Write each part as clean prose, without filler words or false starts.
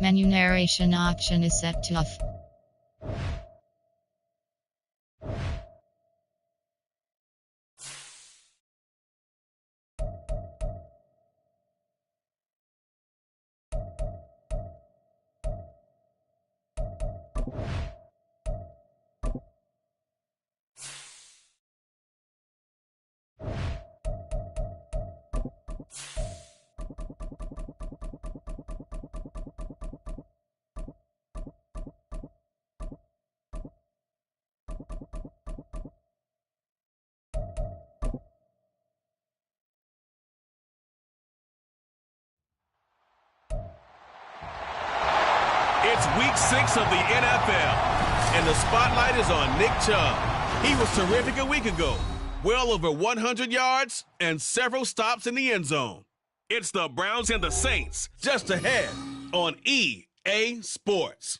Menu narration option is set to off. It's week 6 of the NFL, and the spotlight is on Nick Chubb. He was terrific a week ago, well over 100 yards and several stops in the end zone. It's the Browns and the Saints just ahead on EA Sports.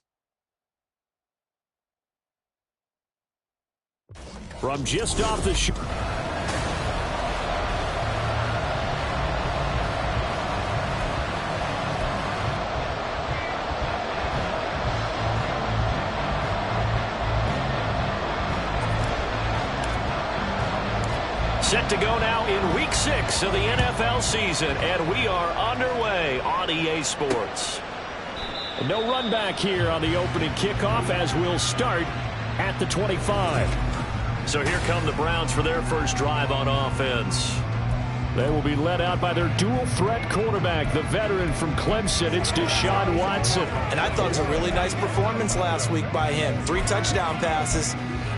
From just off the set to go now in week 6 of the NFL season, and we are underway on EA Sports. No run back here on the opening kickoff as we'll start at the 25. So here come the Browns for their first drive on offense. They will be led out by their dual-threat quarterback, the veteran from Clemson. It's Deshaun Watson. And I thought it was a really nice performance last week by him. 3 touchdown passes.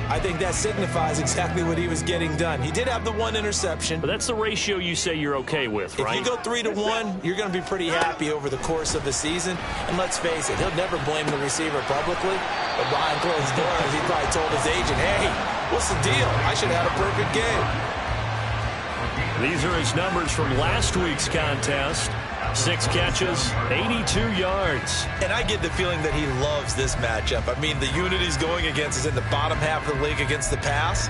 I think that signifies exactly what he was getting done. He did have the 1 interception. But that's the ratio you say you're okay with, right? If you go 3-to-1, you're going to be pretty happy over the course of the season. And let's face it, he'll never blame the receiver publicly. But behind closed doors, he probably told his agent, hey, what's the deal? I should have had a perfect game. These are his numbers from last week's contest. 6 catches, 82 yards. And I get the feeling that he loves this matchup. I mean, the unit he's going against is in the bottom half of the league against the pass.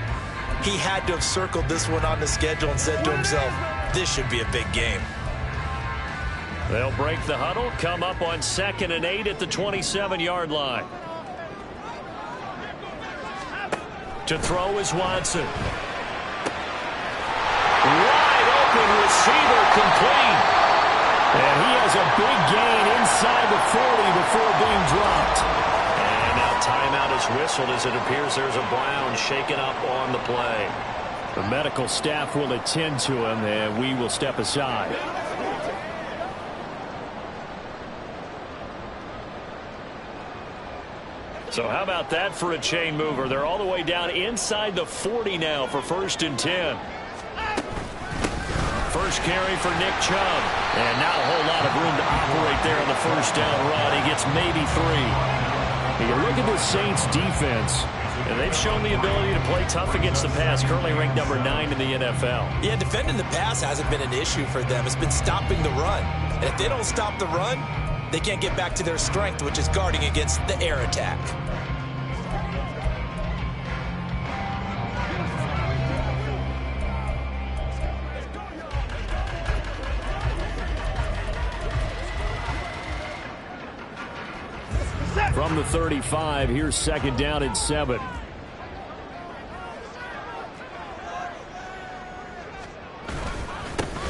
He had to have circled this one on the schedule and said to himself, this should be a big game. They'll break the huddle, come up on 2nd and 8 at the 27-yard line. To throw is Watson. Wide open receiver complete. And he has a big gain inside the 40 before being dropped. And now timeout is whistled as it appears there's a Brown shaken up on the play. The medical staff will attend to him, and we will step aside. So how about that for a chain mover? They're all the way down inside the 40 now for 1st and 10. First carry for Nick Chubb. And not a whole lot of room to operate there on the first down run. He gets maybe 3. You look at the Saints defense, and they've shown the ability to play tough against the pass, currently ranked number 9 in the NFL. Yeah, defending the pass hasn't been an issue for them. It's been stopping the run. And if they don't stop the run, they can't get back to their strength, which is guarding against the air attack. From the 35, here's 2nd down and 7.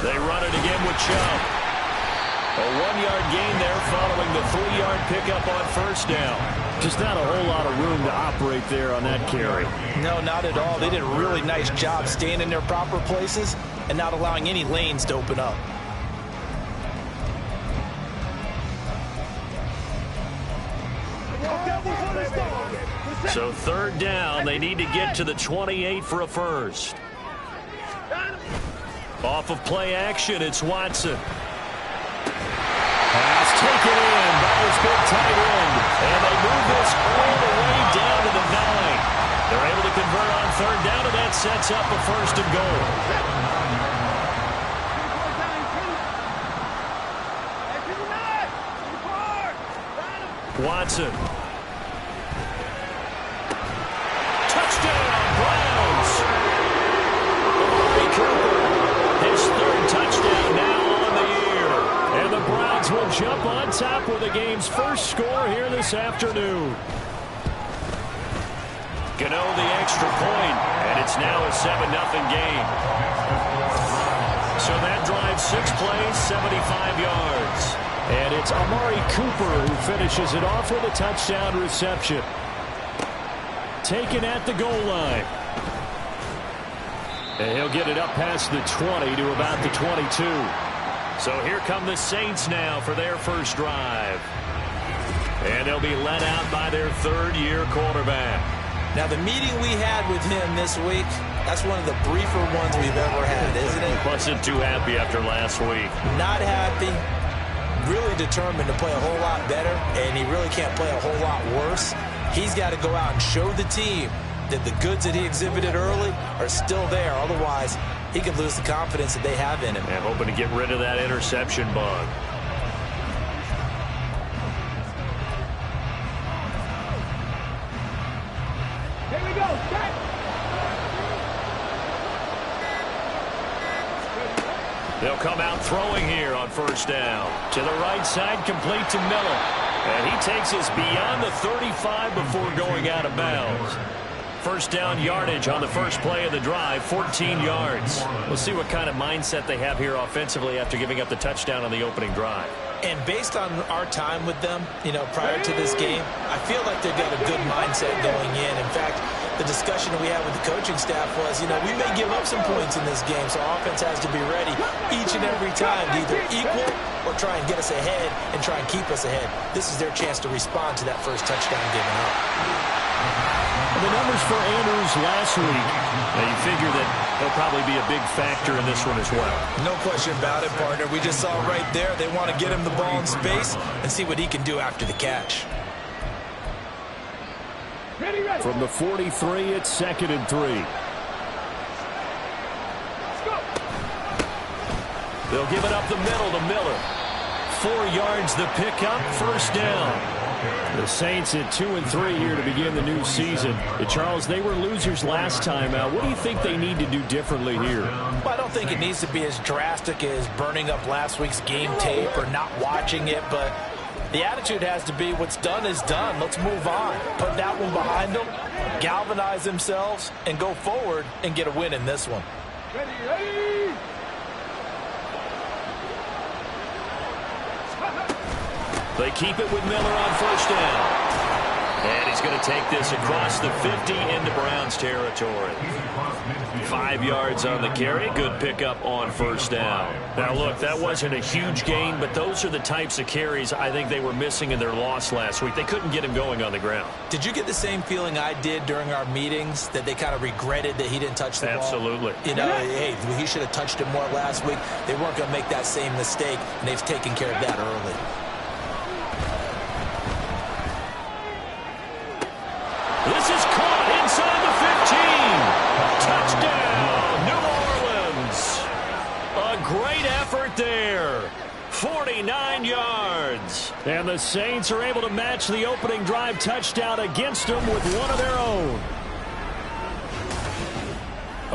They run it again with Chubb. A 1-yard gain there following the 3-yard pickup on 1st down. Just not a whole lot of room to operate there on that carry. No, not at all. They did a really nice job staying in their proper places and not allowing any lanes to open up. So 3rd down, they need to get to the 28 for a first. Off of play action, it's Watson. Pass taken in by his big tight end. And they move this all the way down to the 9. They're able to convert on 3rd down, and that sets up a 1st and goal. Watson. Touchdown, Browns! His 3rd touchdown now on the year. And the Browns will jump on top with the game's first score here this afternoon. Gano the extra point, and it's now a 7-0 game. So that drives 6 plays, 75 yards. And it's Amari Cooper who finishes it off with a touchdown reception. Taken at the goal line. And he'll get it up past the 20 to about the 22. So here come the Saints now for their first drive. And they'll be led out by their third-year quarterback. Now, the meeting we had with him this week, that's one of the briefer ones we've ever had, isn't it? Wasn't too happy after last week. Not happy. Really determined to play a whole lot better, and he really can't play a whole lot worse. He's got to go out and show the team that the goods that he exhibited early are still there. Otherwise, he could lose the confidence that they have in him. And hoping to get rid of that interception bug. They'll come out throwing here on first down. To the right side, complete to Miller. And he takes us beyond the 35 before going out of bounds. First down yardage on the first play of the drive, 14 yards. We'll see what kind of mindset they have here offensively after giving up the touchdown on the opening drive. And based on our time with them, prior to this game, I feel like they've got a good mindset going in. In fact, the discussion that we had with the coaching staff was, we may give up some points in this game, so offense has to be ready each and every time to either equal or try and get us ahead and try and keep us ahead. This is their chance to respond to that first touchdown given up. The numbers for Andrews last week, you figure that he'll probably be a big factor in this one as well. No question about it, partner. We just saw right there they want to get him the ball in space and see what he can do after the catch. From the 43, it's 2nd and 3. They'll give it up the middle to Miller. 4 yards the pickup, first down. The Saints at 2 and 3 here to begin the new season. Charles, they were losers last time out. What do you think they need to do differently here? Well, I don't think it needs to be as drastic as burning up last week's game tape or not watching it, but the attitude has to be what's done is done. Let's move on. Put that one behind them, galvanize themselves, and go forward and get a win in this one. Ready. They keep it with Miller on first down. And he's going to take this across the 50 into Browns territory. 5 yards on the carry. Good pickup on first down. Now, look, that wasn't a huge gain, but those are the types of carries I think they were missing in their loss last week. They couldn't get him going on the ground. Did you get the same feeling I did during our meetings, that they kind of regretted that he didn't touch the ball? Absolutely. Hey, he should have touched it more last week. They weren't going to make that same mistake, and they've taken care of that early. This is caught inside the 15. Touchdown, New Orleans. A great effort there. 49 yards. And the Saints are able to match the opening drive touchdown against them with one of their own.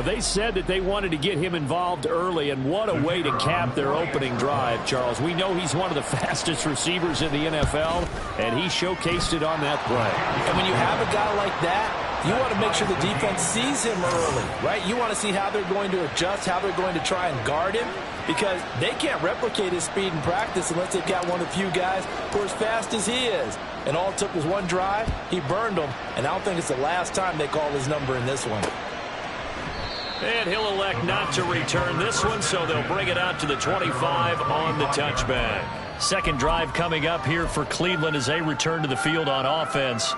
They said that they wanted to get him involved early, and what a way to cap their opening drive, Charles. We know he's one of the fastest receivers in the NFL, and he showcased it on that play. And when you have a guy like that, you want to make sure the defense sees him early, right? You want to see how they're going to adjust, how they're going to try and guard him, because they can't replicate his speed in practice unless they've got one of the few guys who are as fast as he is. And all it took was one drive. He burned them, and I don't think it's the last time they call his number in this one. And he'll elect not to return this one, so they'll bring it out to the 25 on the touchback. Second drive coming up here for Cleveland as they return to the field on offense.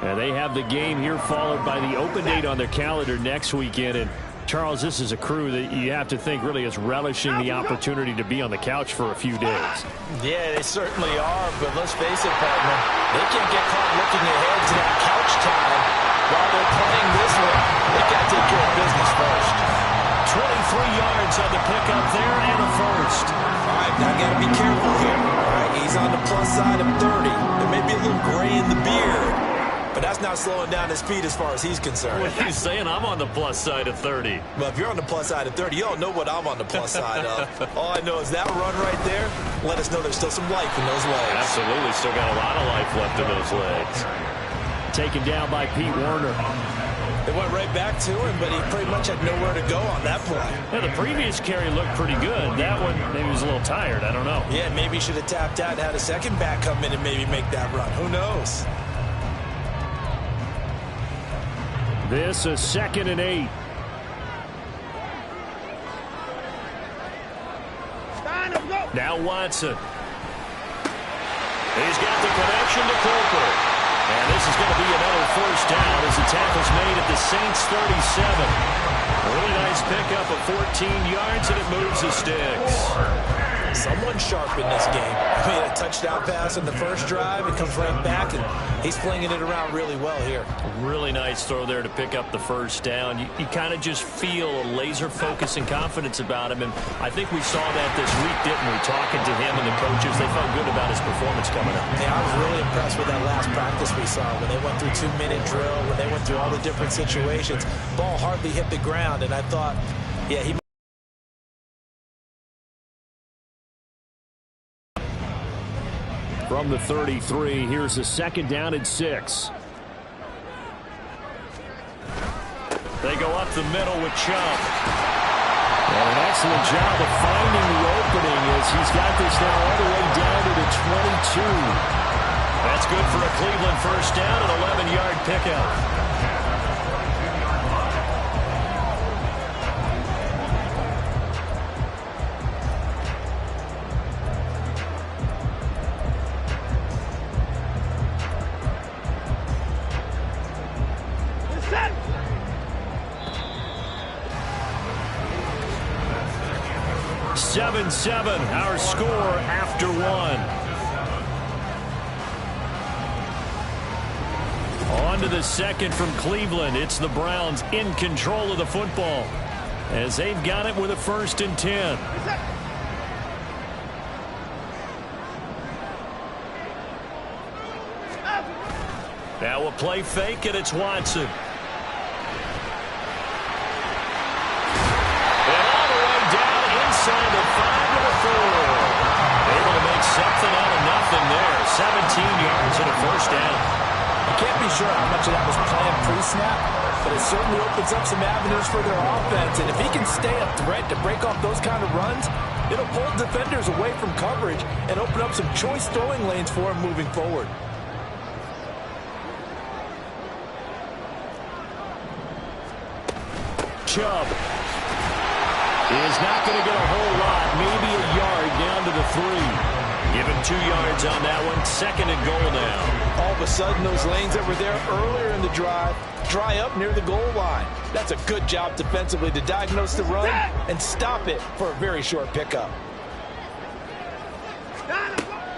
And they have the game here followed by the open date on their calendar next weekend. And Charles, this is a crew that you have to think really is relishing the opportunity to be on the couch for a few days. Yeah, they certainly are, but let's face it, partner, they can't get caught looking ahead to that couch time while they're playing this one. They got to take care of business first. 23 yards on the pickup there and a first. All right, now got to be careful here. All right, he's on the plus side of 30. There may be a little gray in the beard, but That's not slowing down his speed as far as he's concerned. What are you saying? I'm on the plus side of 30. Well, if you're on the plus side of 30, you don't know what I'm on the plus side of. All I know is that run right there let us know there's still some life in those legs. Absolutely. Still got a lot of life left in those legs. Taken down by Pete Werner. They went right back to him, but he pretty much had nowhere to go on that play. Yeah, the previous carry looked pretty good. That one, maybe he was a little tired. I don't know. Yeah, maybe he should have tapped out and had a second back come in and maybe make that run. Who knows? This is 2nd and 8. Now Watson. He's got the connection to Cooper. And this is going to be another first down as the tackle's made at the Saints 37. A really nice pickup of 14 yards, and it moves the sticks. Someone sharp in this game. He had a touchdown pass in the first drive. It comes right back, and he's flinging it around really well here. Really nice throw there to pick up the first down. You kind of just feel a laser focus and confidence about him, and I think we saw that this week, didn't we? Talking to him and the coaches, they felt good about his performance coming up. Yeah, I was really impressed with that last practice we saw when they went through 2-minute drill, when they went through all the different situations. Ball hardly hit the ground, and I thought, yeah, he... From the 33, here's a 2nd down and 6. They go up the middle with Chubb. And an excellent job of finding the opening as he's got this now all the way down to the 22. That's good for a Cleveland first down, an 11-yard pickup. Our score after 1. On to the second from Cleveland. It's the Browns in control of the football as they've got it with a 1st and 10. Now a play fake, and it's Watson. Inside the 5 to the 4. Able to make something out of nothing there. 17 yards and a first down. I can't be sure how much of that was planned pre-snap, but it certainly opens up some avenues for their offense. And if he can stay a threat to break off those kind of runs, it'll pull defenders away from coverage and open up some choice throwing lanes for him moving forward. Chubb is not going to get a whole lot, maybe a yard down to the 3. Give him 2 yards on that one. 2nd and goal now. All of a sudden, those lanes that were there earlier in the drive dry up near the goal line. That's a good job defensively to diagnose the run and stop it for a very short pickup.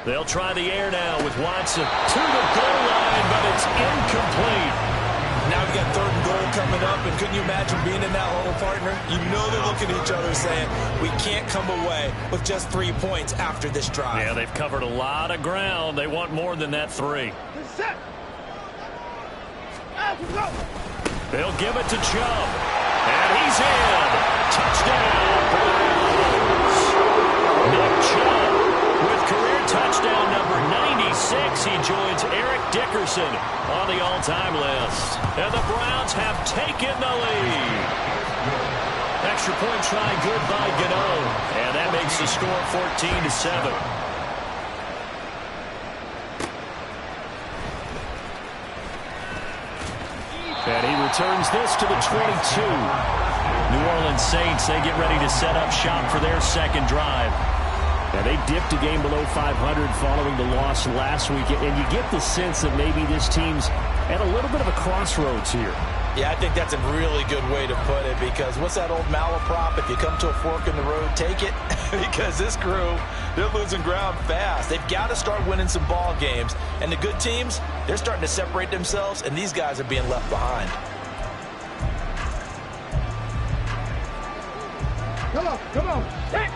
They'll try the air now with Watson to the goal line, but it's incomplete. Now we got 3rd and goal coming up, and couldn't you imagine being in that huddle, partner? You know they're looking at each other saying, we can't come away with just 3 points after this drive. Yeah, they've covered a lot of ground. They want more than that 3. They'll give it to Chubb. And he's in. Touchdown, Browns. Nick Chubb with career touchdown number 96. He joins Eric Dickerson on the all-time list. And the Browns have taken the lead. Extra point try good by Gano. And that makes the score 14-7. And he returns this to the 22. New Orleans Saints, they get ready to set up shop for their 2nd drive. Now, they dipped a game below 500 following the loss last week, and you get the sense that maybe this team's at a little bit of a crossroads here. Yeah, I think that's a really good way to put it, because what's that old malaprop? If you come to a fork in the road, take it. Because this crew, they're losing ground fast. They've got to start winning some ball games. And the good teams, they're starting to separate themselves, and these guys are being left behind. Come on, come on. Hey.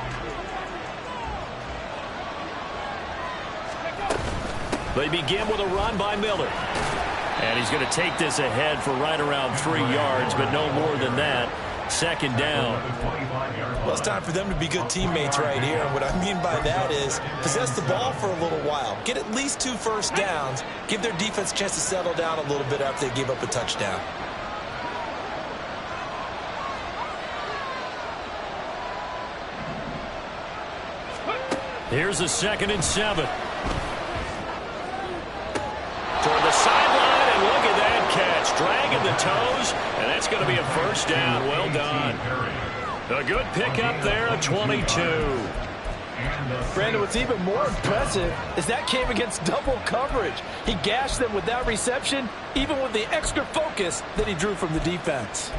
They begin with a run by Miller. And he's going to take this ahead for right around 3 yards, but no more than that. Second down. Well, it's time for them to be good teammates right here. And what I mean by that is possess the ball for a little while. Get at least 2 first downs. Give their defense a chance to settle down a little bit after they give up a touchdown. Here's a 2nd and 7. Toward the sideline, and look at that catch. Dragging the toes, and that's going to be a first down. Well done. A good pickup there, a 22. Brandon, what's even more impressive is that came against double coverage. He gashed them with that reception, even with the extra focus that he drew from the defense.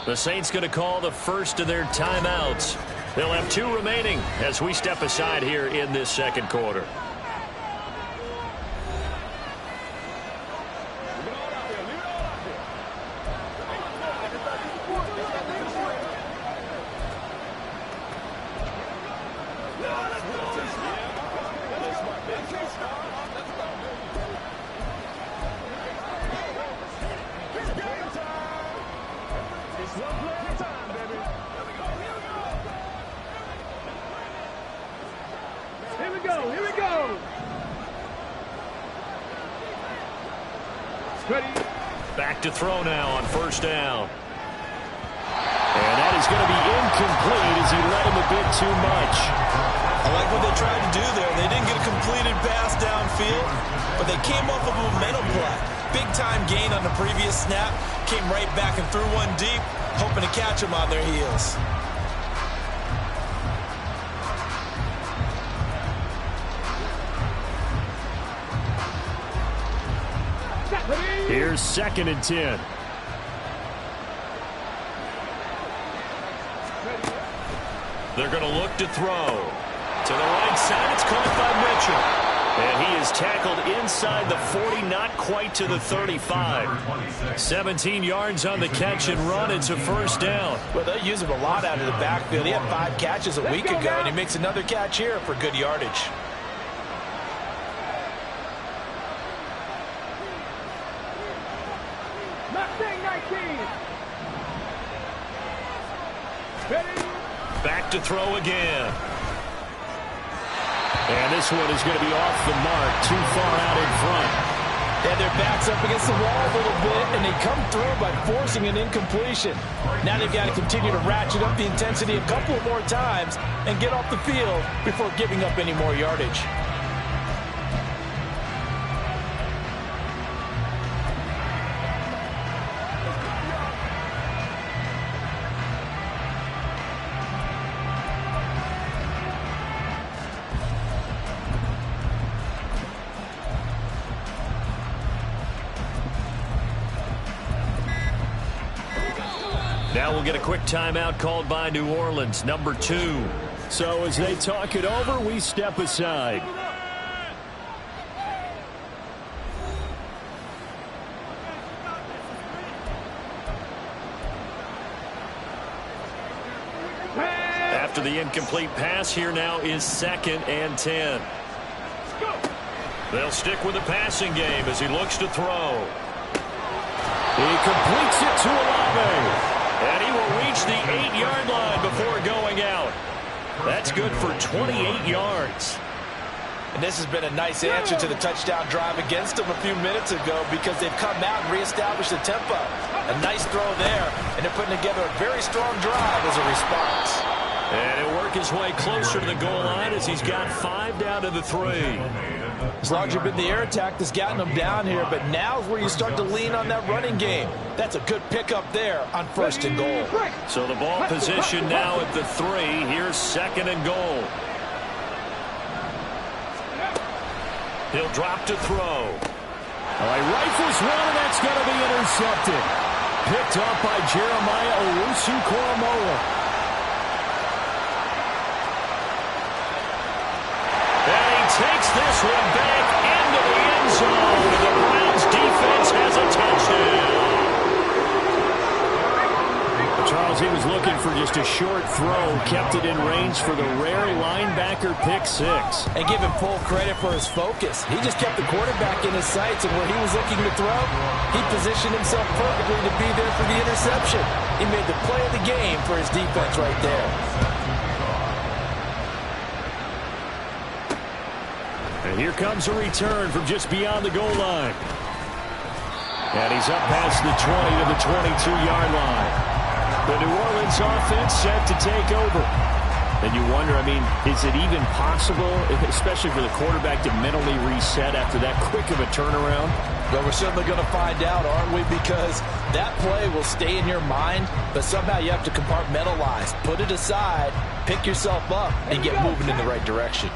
The Saints going to call the first of their timeouts. They'll have 2 remaining as we step aside here in this second quarter. Back to throw now on first down. And that is going to be incomplete as he led him a bit too much. I like what they tried to do there. They didn't get a completed pass downfield, but they came off of a momentum play. Big-time gain on the previous snap. Came right back and threw one deep, hoping to catch them on their heels. Here's 2nd and 10. They're going to look to throw. To the right side, it's caught by Mitchell. And he is tackled inside the 40, not quite to the 35. 17 yards on the catch and run. It's a first down. Well, they use him a lot out of the backfield. He had 5 catches a week ago, and he makes another catch here for good yardage. Back to throw again. And this one is going to be off the mark, too far out in front. Yeah, their back's up against the wall a little bit, and they come through by forcing an incompletion. Now they've got to continue to ratchet up the intensity a couple more times and get off the field before giving up any more yardage. Now we'll get a quick timeout called by New Orleans, number 2. So as they talk it over, we step aside. After the incomplete pass, here now is 2nd and 10. They'll stick with the passing game as he looks to throw. He completes it to Olave. And he will reach the 8-yard line before going out. That's good for 28 yards. And this has been a nice answer to the touchdown drive against them a few minutes ago because they've come out and reestablished the tempo. A nice throw there, and they're putting together a very strong drive as a response. And he'll work his way closer to the goal line as he's got 5 down to the 3. As long as you've been the air attack that's gotten them down here, but now's where you start to lean on that running game. That's a good pickup there on 1st and goal. So the ball position now at the 3. Here's 2nd and goal. He'll drop to throw. All right, rifles one, and that's going to be intercepted. Picked up by Jeremiah Owusu-Koramoah. And he takes this one back into the end zone. And the Browns defense has a touchdown. Charles, he was looking for just a short throw, kept it in range for the rare linebacker pick six. And give him full credit for his focus. He just kept the quarterback in his sights, and where he was looking to throw, he positioned himself perfectly to be there for the interception. He made the play of the game for his defense right there. And here comes a return from just beyond the goal line. And he's up past the 20 to the 22-yard line. The New Orleans offense set to take over. And you wonder, I mean, is it even possible, especially for the quarterback, to mentally reset after that quick of a turnaround? Well, we're certainly going to find out, aren't we? Because that play will stay in your mind, but somehow you have to compartmentalize. Put it aside, pick yourself up, and get moving in the right direction.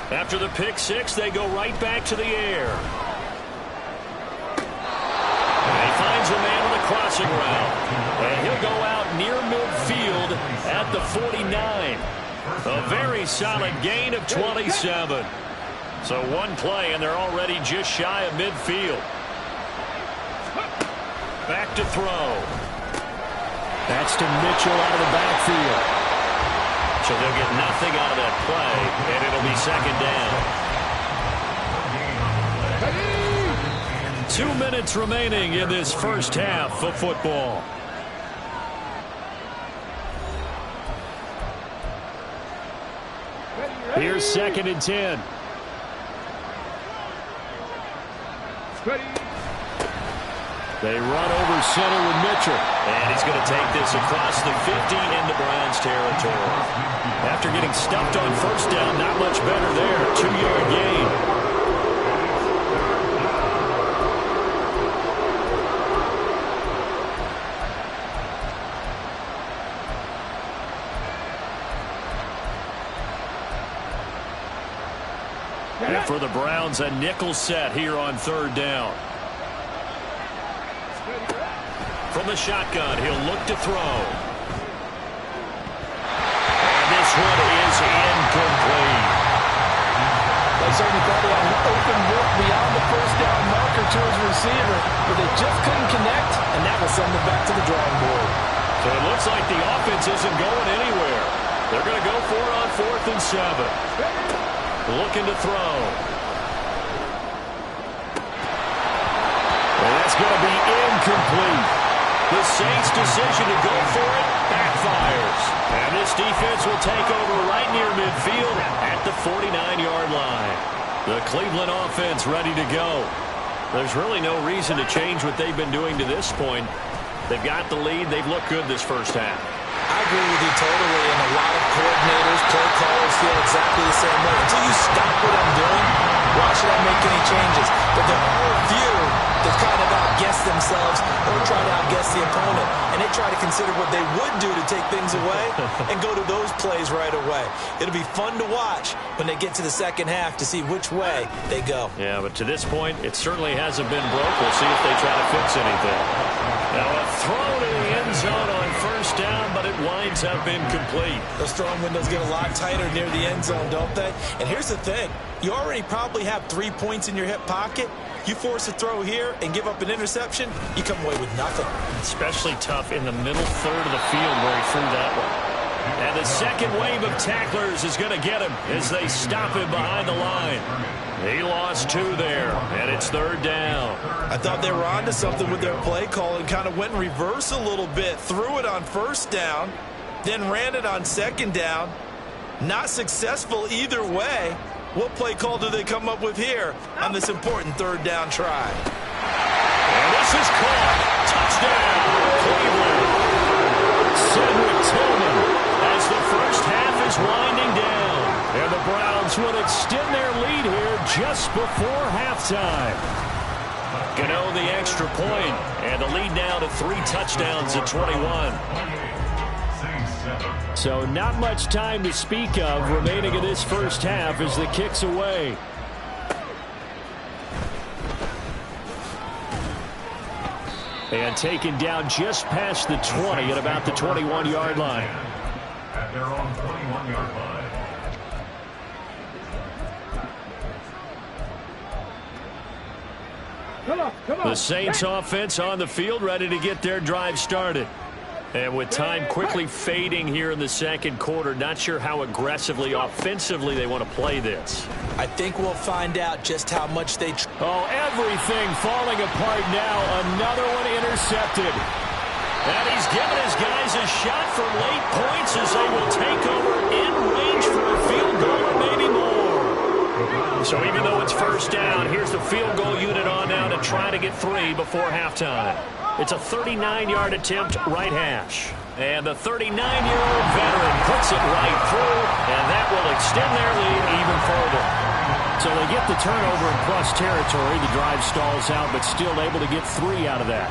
After the pick six, they go right back to the air. Finds a man on the crossing route. And he'll go out near midfield at the 49. A very solid gain of 27. So one play, and they're already just shy of midfield. Back to throw. That's to Mitchell out of the backfield. So they'll get nothing out of that play, and it'll be second down. 2 minutes remaining in this first half of football. Here's 2nd and 10. They run over center with Mitchell. And he's going to take this across the 50 into Browns territory. After getting stuffed on first down, not much better there. 2-yard gain. And for the Browns, a nickel set here on 3rd down. From the shotgun, he'll look to throw. And this one is incomplete. They certainly thought he had an open look beyond the first down marker to his receiver, but they just couldn't connect, and that will send them back to the drawing board. So it looks like the offense isn't going anywhere. They're going to go for it on 4th and 7. Looking to throw. And that's going to be incomplete. The Saints' decision to go for it backfires. And this defense will take over right near midfield at the 49-yard line. The Cleveland offense ready to go. There's really no reason to change what they've been doing to this point. They've got the lead. They've looked good this first half. I agree with you totally, and a lot of coordinators, play callers feel exactly the same way. Until you stop what I'm doing, why should I make any changes? But there are a few that kind of outguess themselves or try to outguess the opponent, and they try to consider what they would do to take things away and go to those plays right away. It'll be fun to watch when they get to the second half to see which way they go. Yeah, but to this point, it certainly hasn't been broke. We'll see if they try to fix anything. Now a throw to the end zone on first down, but it winds up incomplete. Those throwing windows get a lot tighter near the end zone, don't they? And here's the thing. You already probably have 3 points in your hip pocket. You force a throw here and give up an interception, you come away with nothing. Especially tough in the middle third of the field where he threw that one. And the second wave of tacklers is going to get him as they stop him behind the line. He lost 2 there, and it's 3rd down. I thought they were onto something with their play call and kind of went in reverse a little bit. Threw it on first down, then ran it on second down. Not successful either way. What play call do they come up with here on this important 3rd down try? And this is caught. Touchdown, Cleveland. Cedric Tillman as the first half is winding down. And the Browns will extend their lead here just before halftime. Gano the extra point, and the lead now to 3 touchdowns at 21. So not much time to speak of remaining in this first half as the kick's away. And taken down just past the 20 at about the 21-yard line. At their own 21-yard line. Come on. The Saints offense on the field, ready to get their drive started. And with time quickly fading here in the second quarter, not sure how aggressively, offensively they want to play this. I think we'll find out just how much they... Everything falling apart now. Another one intercepted. And he's given his guys a shot for late points as they will take over in range for a field goal or maybe more. So even though it's first down, here's the field goal unit on now to try to get 3 before halftime. It's a 39-yard attempt, right hash. And the 39-year-old veteran puts it right through, and that will extend their lead even further. So they get the turnover in plus territory. The drive stalls out, but still able to get 3 out of that.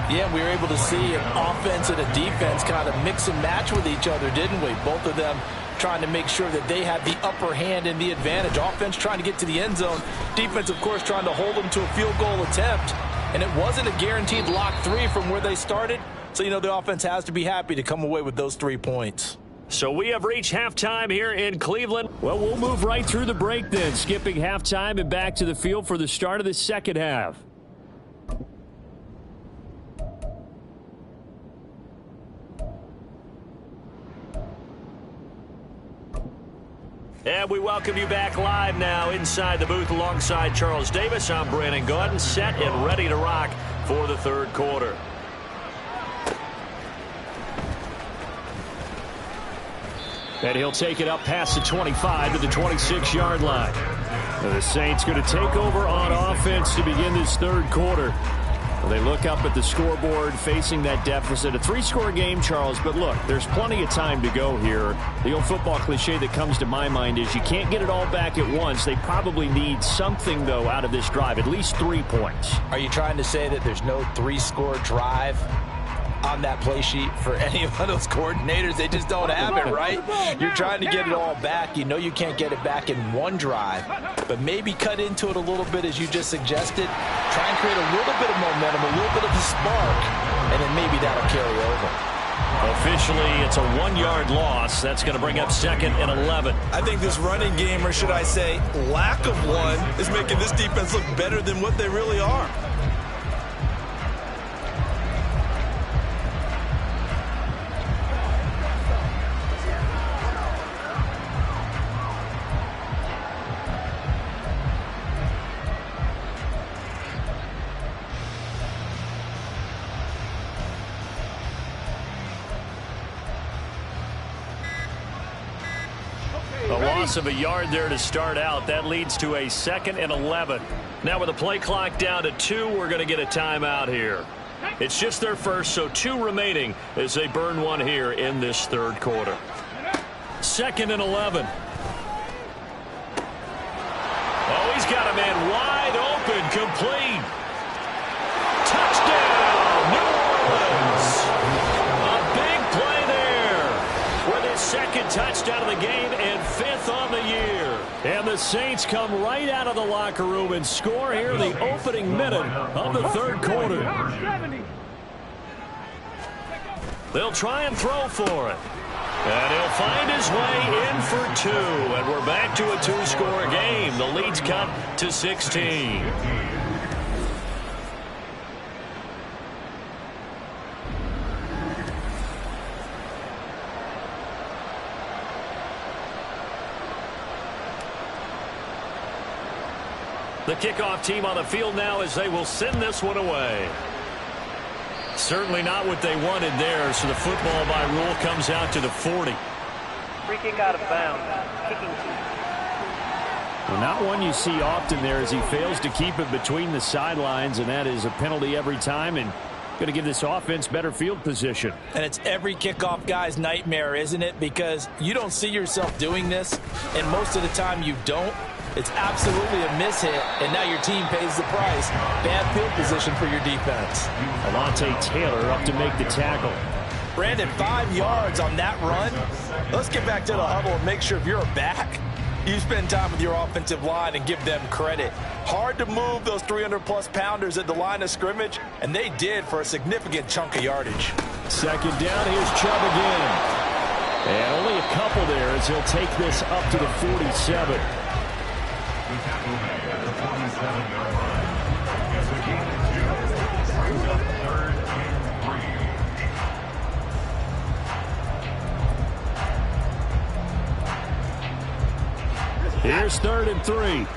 Yeah, we were able to see an offense and a defense kind of mix and match with each other, didn't we? Both of them trying to make sure that they had the upper hand and the advantage. Offense trying to get to the end zone. Defense, of course, trying to hold them to a field goal attempt. And it wasn't a guaranteed lock 3 from where they started. So, you know, the offense has to be happy to come away with those 3 points. So we have reached halftime here in Cleveland. Well, we'll move right through the break then, skipping halftime and back to the field for the start of the second half. And we welcome you back live now inside the booth alongside Charles Davis. I'm Brandon Gaudin, set and ready to rock for the third quarter. And he'll take it up past the 25 to the 26-yard line. Now the Saints going to take over on offense to begin this third quarter. Well, they look up at the scoreboard facing that deficit. A 3-score game, Charles, but look, there's plenty of time to go here. The old football cliche that comes to my mind is you can't get it all back at once. They probably need something, though, out of this drive, at least 3 points. Are you trying to say that there's no 3-score drive on that play sheet for any of those coordinators? They just don't have it, right? You're trying to get it all back. You know you can't get it back in one drive, but maybe cut into it a little bit as you just suggested. Try and create a little bit of momentum, a little bit of a spark, and then maybe that'll carry over. Officially, it's a 1-yard loss. That's going to bring up 2nd and 11. I think this running game, or should I say lack of one, is making this defense look better than what they really are. A loss of a yard there to start out. That leads to a 2nd and 11. Now with the play clock down to 2, we're going to get a timeout here. It's just their first, so 2 remaining as they burn one here in this third quarter. 2nd and 11. Oh, he's got a man wide open, complete. Touchdown, New Orleans. A big play there with his 2nd touchdown of the game and 5th on the year. And the Saints come right out of the locker room and score here in the opening minute of the third quarter. They'll try and throw for it. And he'll find his way in for 2. And we're back to a 2-score game. The lead's cut to 16. The kickoff team on the field now as they will send this one away. Certainly not what they wanted there, so the football by rule comes out to the 40. Free kick out of bounds. Kicking team. Well, not one you see often there as he fails to keep it between the sidelines, and that is a penalty every time and going to give this offense better field position. And it's every kickoff guy's nightmare, isn't it? Because you don't see yourself doing this, and most of the time you don't. It's absolutely a mishit, and now your team pays the price. Bad field position for your defense. Alontae Taylor up to make the tackle. Brandon, 5 yards on that run. Let's get back to the huddle and make sure if you're a back, You spend time with your offensive line and give them credit. Hard to move those 300-plus pounders at the line of scrimmage, and they did for a significant chunk of yardage. Second down, here's Chubb again. And only a couple there as he'll take this up to the 47. Here's 3rd and 3.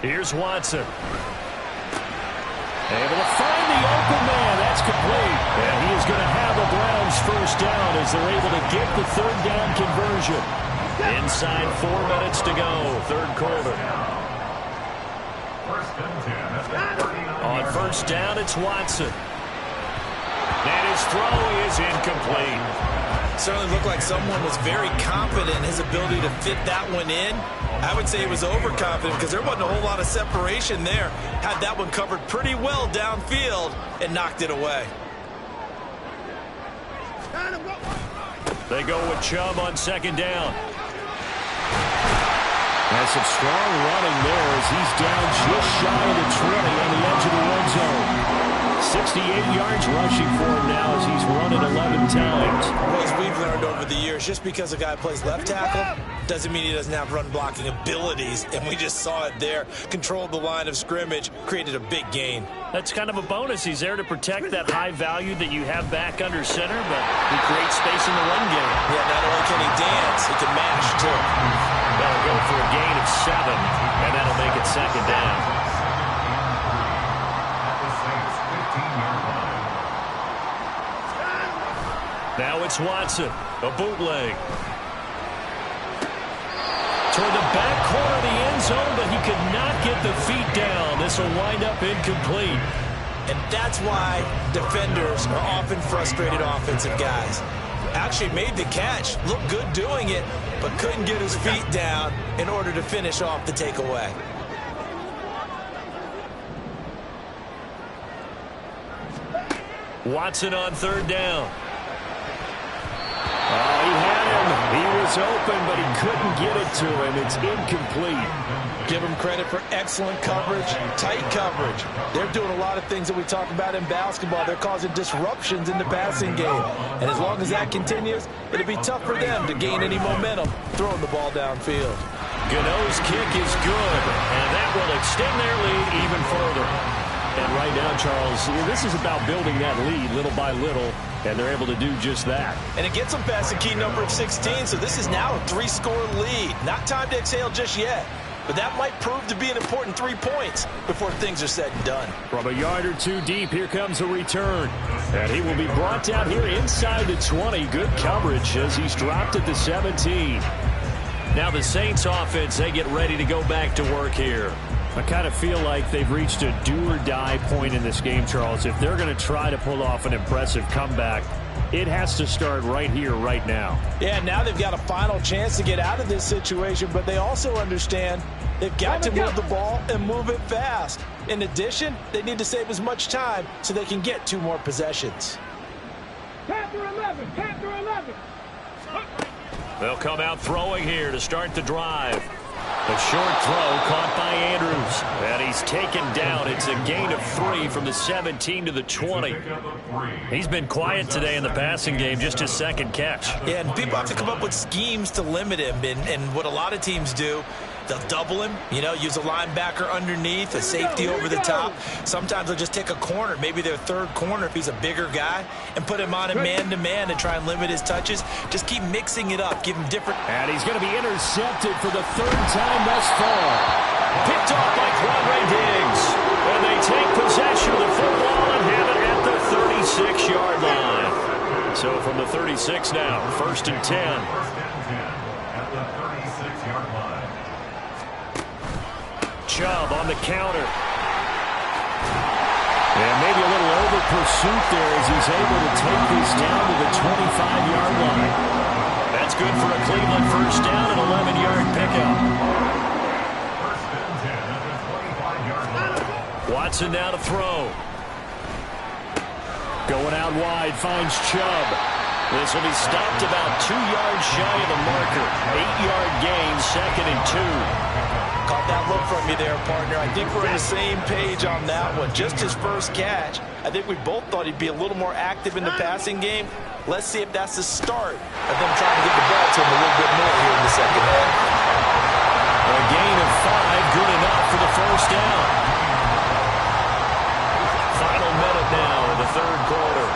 Here's Watson. Able to find the open man. That's complete. And he is going to have the Browns first down as they're able to get the 3rd down conversion. Inside 4 minutes to go, 3rd quarter. On 1st down, it's Watson. And his throw is incomplete. Certainly looked like someone was very confident in his ability to fit that one in. I would say he was overconfident because there wasn't a whole lot of separation there. Had that one covered pretty well downfield and knocked it away. They go with Chubb on 2nd down. Has some strong running there as he's down just shy of the 20 on the edge of the red zone. 68 yards rushing for him now as he's run it 11 times. Well, as we've learned over the years, just because a guy plays left tackle doesn't mean he doesn't have run blocking abilities, and we just saw it there. Controlled the line of scrimmage, created a big gain. That's kind of a bonus. He's there to protect that high value that you have back under center, but he creates space in the run game. Yeah, not only can he dance, he can mash, too. That'll go for a gain of 7, and that'll make it 2nd down. Now it's Watson, a bootleg. Toward the back corner of the end zone, but he could not get the feet down. This will wind up incomplete. And that's why defenders are often frustrated offensive guys. Actually made the catch, looked good doing it, but couldn't get his feet down in order to finish off the takeaway. Watson on 3rd down. Oh, he had him. He was open, but he couldn't get it to him. It's incomplete. Give him credit for excellent coverage, tight coverage. They're doing a lot of things that we talk about in basketball. They're causing disruptions in the passing game. And as long as that continues, it'll be tough for them to gain any momentum throwing the ball downfield. Gano's kick is good, and that will extend their lead even further. And right now, Charles, this is about building that lead little by little, and they're able to do just that. And it gets them past the key number of 16, so this is now a 3-score lead. Not time to exhale just yet, but that might prove to be an important 3 points before things are said and done. From a yard or two deep, here comes a return. And he will be brought down here inside the 20. Good coverage as he's dropped at the 17. Now the Saints offense, they get ready to go back to work here. I kind of feel like they've reached a do-or-die point in this game, Charles. If they're going to try to pull off an impressive comeback, it has to start right here, right now. Yeah, now they've got a final chance to get out of this situation, but they also understand they've got to move the ball and move it fast. In addition, they need to save as much time so they can get 2 more possessions. Panther 11, Panther 11. They'll come out throwing here to start the drive. A short throw caught by Andrews. And he's taken down. It's a gain of 3 from the 17 to the 20. He's been quiet today in the passing game, just his 2nd catch. Yeah, and people have to come up with schemes to limit him. And what a lot of teams do, they'll double him, use a linebacker underneath, a safety over the top. Sometimes they'll just take a corner, maybe their 3rd corner if he's a bigger guy, and put him on a man-to-man to try and limit his touches. Just keep mixing it up, give him different. And he's going to be intercepted for the 3rd time thus far. Picked off by Quandre Diggs. And they take possession of the football and have it at the 36-yard line. So from the 36 now, 1st and 10. Chubb on the counter. And maybe a little over pursuit there as he's able to take this down to the 25-yard line. That's good for a Cleveland 1st down and 11-yard pickup. Watson now to throw. Going out wide, finds Chubb. This will be stopped about 2 yards shy of the marker. 8-yard gain, 2nd and 2. Caught that look from you there, partner. I think we're on the same page on that one. Just his first catch. I think we both thought he'd be a little more active in the passing game. Let's see if that's the start of them trying to get the ball to him a little bit more here in the second half. A gain of 5, good enough for the first down. Final minute now in the third quarter.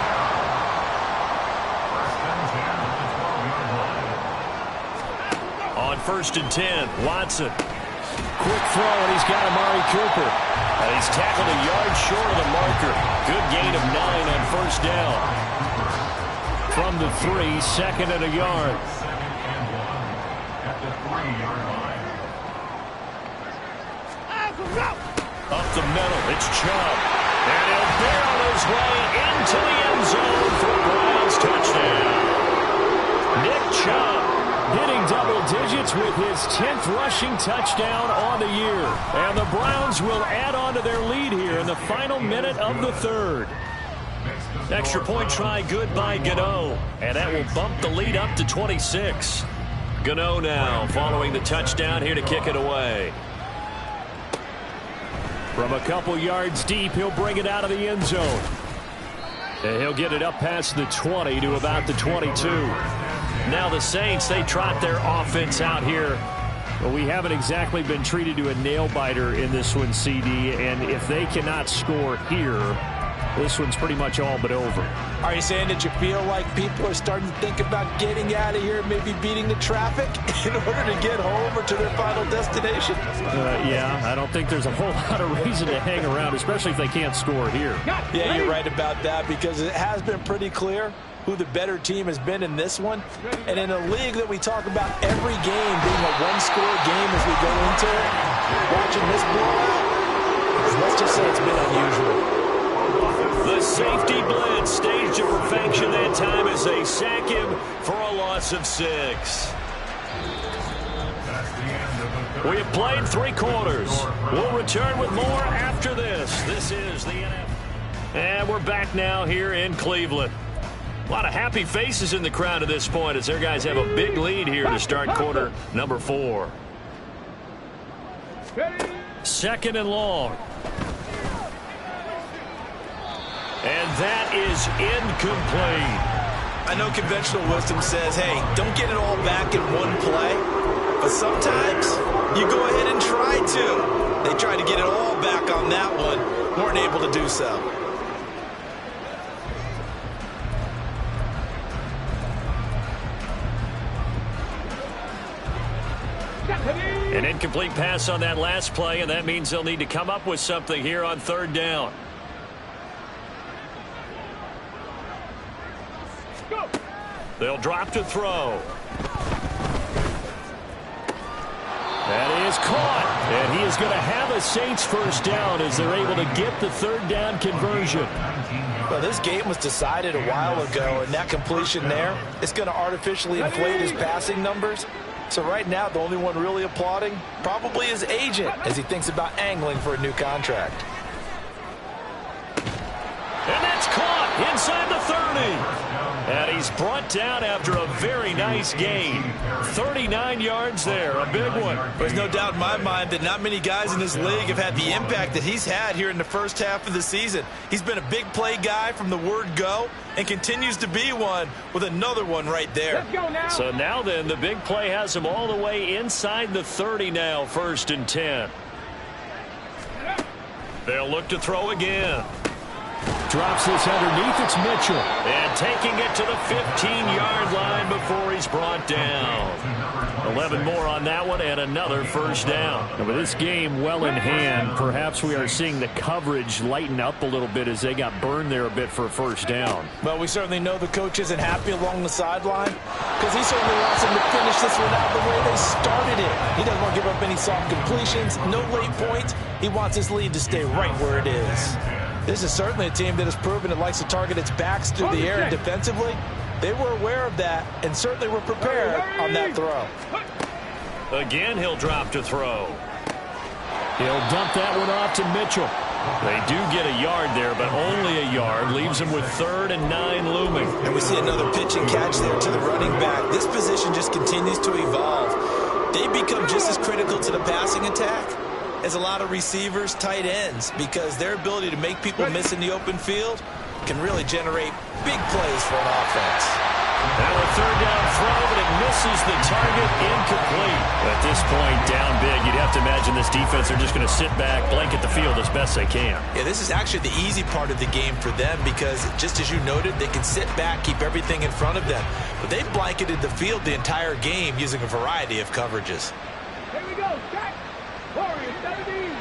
On 1st and 10, Watson. Quick throw, and he's got Amari Cooper. And he's tackled a yard short of the marker. Good gain of 9 on 1st down. From the 3, 2nd and a yard. Up the middle, it's Chubb. And he'll barrel his way into the end zone for a Browns touchdown. Nick Chubb hitting double digits with his 10th rushing touchdown on the year. And the Browns will add on to their lead here in the final minute of the third. Extra point try good by Gano. And that will bump the lead up to 26. Gano now following the touchdown here to kick it away. From a couple yards deep, he'll bring it out of the end zone. And he'll get it up past the 20 to about the 22. Now the Saints, they trot their offense out here. Well, we haven't exactly been treated to a nail-biter in this one, CD. And if they cannot score here, this one's pretty much all but over. Are you saying that you feel like people are starting to think about getting out of here, maybe beating the traffic in order to get home or to their final destination? Yeah, I don't think there's a whole lot of reason to hang around, especially if they can't score here. Yeah, you're right about that, because it has been pretty clear who the better team has been in this one. And in a league that we talk about every game being a one-score game as we go into it, watching this blowout, let's just say it's been unusual. The safety blitz staged to perfection that time as they sack him for a loss of 6. We have played 3 quarters. We'll return with more after this. This is the NFL. And we're back now here in Cleveland. A lot of happy faces in the crowd at this point as their guys have a big lead here to start quarter number 4. 2nd and long. And that is incomplete. I know conventional wisdom says, hey, don't get it all back in one play. But sometimes you go ahead and try to. They tried to get it all back on that one. Weren't able to do so. An incomplete pass on that last play, and that means they'll need to come up with something here on 3rd down. They'll drop to throw. That is caught. And he is going to have a Saints first down as they're able to get the 3rd down conversion. Well, this game was decided a while ago, and that completion there is going to artificially inflate his passing numbers. So right now, the only one really applauding probably his agent as he thinks about angling for a new contract. And that's caught inside the 30. And he's brought down after a very nice gain. 39 yards there, a big one. There's no doubt in my mind that not many guys in this league have had the impact that he's had here in the first half of the season. He's been a big play guy from the word go and continues to be one with another one right there. Let's go now. So now then, the big play has him all the way inside the 30 now, 1st and 10. They'll look to throw again. Drops this underneath, it's Mitchell. And taking it to the 15-yard line before he's brought down. 11 more on that one and another first down. And with this game well in hand, perhaps we are seeing the coverage lighten up a little bit as they got burned there a bit for a first down. Well, we certainly know the coach isn't happy along the sideline because he certainly wants them to finish this one out the way they started it. He doesn't want to give up any soft completions, no late points. He wants his lead to stay right where it is. This is certainly a team that has proven it likes to target its backs through the air and defensively. They were aware of that and certainly were prepared on that throw. Again, he'll drop to throw. He'll dump that one off to Mitchell. They do get a yard there, but only a yard. Leaves them with 3rd and 9 looming. And we see another pitch and catch there to the running back. This position just continues to evolve. They become just as critical to the passing attack as a lot of receivers, tight ends, because their ability to make people miss in the open field can really generate big plays for an offense. Now a 3rd down throw, but it misses the target, incomplete. At this point, down big, you'd have to imagine this defense are just going to sit back, blanket the field as best they can. Yeah, this is actually the easy part of the game for them because, just as you noted, they can sit back, keep everything in front of them. But they've blanketed the field the entire game using a variety of coverages. Here we go. Set. Warriors 17.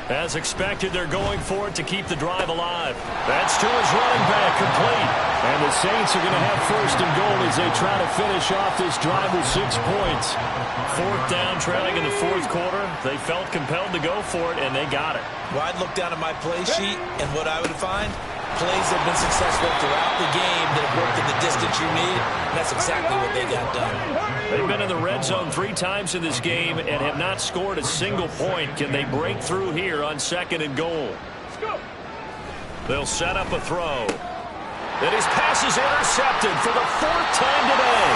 As expected, they're going for it to keep the drive alive. That's to his running back, complete. And the Saints are going to have 1st and goal as they try to finish off this drive with 6 points. 4th down, trailing in the 4th quarter. They felt compelled to go for it, and they got it. Well, I'd look down at my play sheet, and what I would find, plays that have been successful throughout the game that have worked at the distance you need, and that's exactly what they got done. They've been in the red zone 3 times in this game and have not scored a single point. Can they break through here on 2nd and goal? They'll set up a throw. And his pass is intercepted for the 4th time today.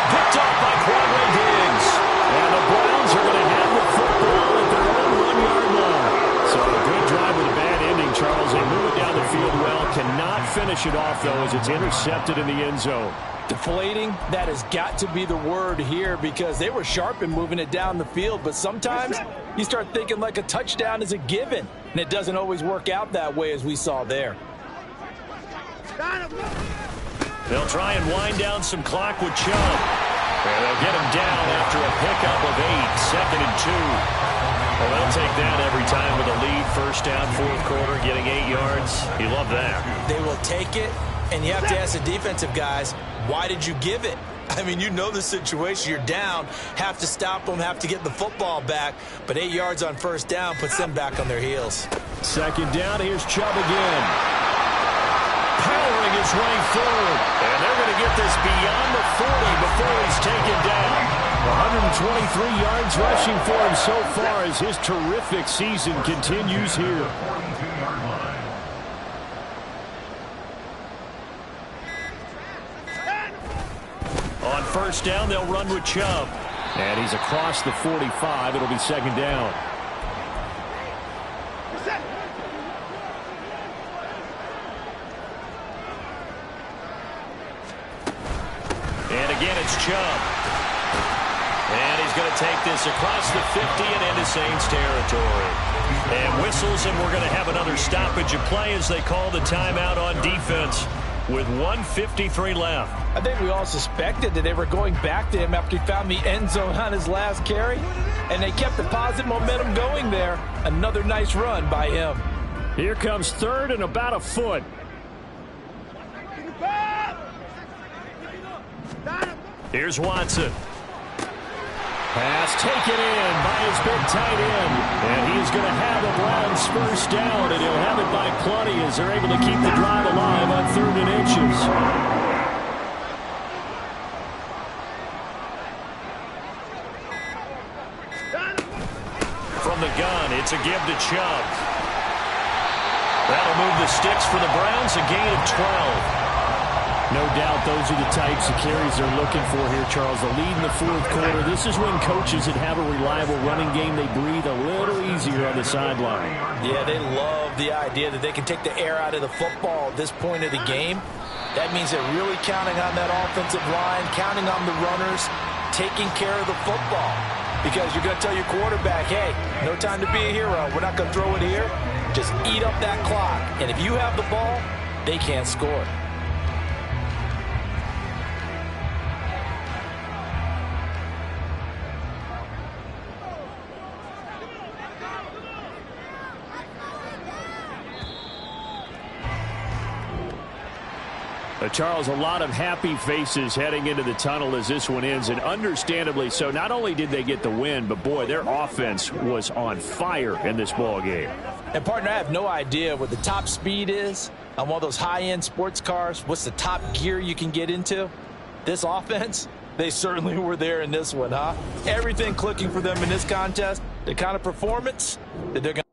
Picked off by Quadre Diggs. And the Browns are going to have the football at their own 1-yard line. So a good drive with a bad ending, Charles. They move it down the field well. Cannot finish it off, though, as it's intercepted in the end zone. Deflating, that has got to be the word here because they were sharp in moving it down the field, but sometimes you start thinking like a touchdown is a given, and it doesn't always work out that way as we saw there. They'll try and wind down some clock with Chubb. And they'll get him down after a pickup of 8, 2nd and 2. Well, they'll take that every time with a lead. 1st down, 4th quarter, getting 8 yards. You love that. They will take it, and you have to ask the defensive guys, why did you give it? I mean, you know the situation. You're down, have to stop them, have to get the football back, but 8 yards on 1st down puts them back on their heels. 2nd down, here's Chubb again. Powering his way forward. And they're going to get this beyond the 40 before he's taken down. 123 yards rushing for him so far as his terrific season continues here. On 1st down, they'll run with Chubb. And he's across the 45. It'll be 2nd down. And again, it's Chubb. And he's going to take this across the 50 and into Saints territory. And whistles, and we're going to have another stoppage of play as they call the timeout on defense with 1:53 left. I think we all suspected that they were going back to him after he found the end zone on his last carry, and they kept the positive momentum going there. Another nice run by him. Here comes 3rd and about a foot. Here's Watson. Pass taken in by his big tight end. And he's going to have the Browns 1st down, and he'll have it by plenty as they're able to keep the drive alive on 3rd and inches. From the gun, it's a give to Chubb. That'll move the sticks for the Browns, a gain of 12. No doubt those are the types of carries they're looking for here, Charles. The lead in the 4th quarter. This is when coaches that have a reliable running game, they breathe a little easier on the sideline. Yeah, they love the idea that they can take the air out of the football at this point of the game. That means they're really counting on that offensive line, counting on the runners, taking care of the football. Because you're going to tell your quarterback, hey, no time to be a hero. We're not going to throw it here. Just eat up that clock. And if you have the ball, they can't score. Charles, a lot of happy faces heading into the tunnel as this one ends, and understandably so. Not only did they get the win, but, boy, their offense was on fire in this ball game. And, partner, I have no idea what the top speed is on one of those high-end sports cars. What's the top gear you can get into? This offense, they certainly were there in this one, huh? Everything clicking for them in this contest, the kind of performance that they're going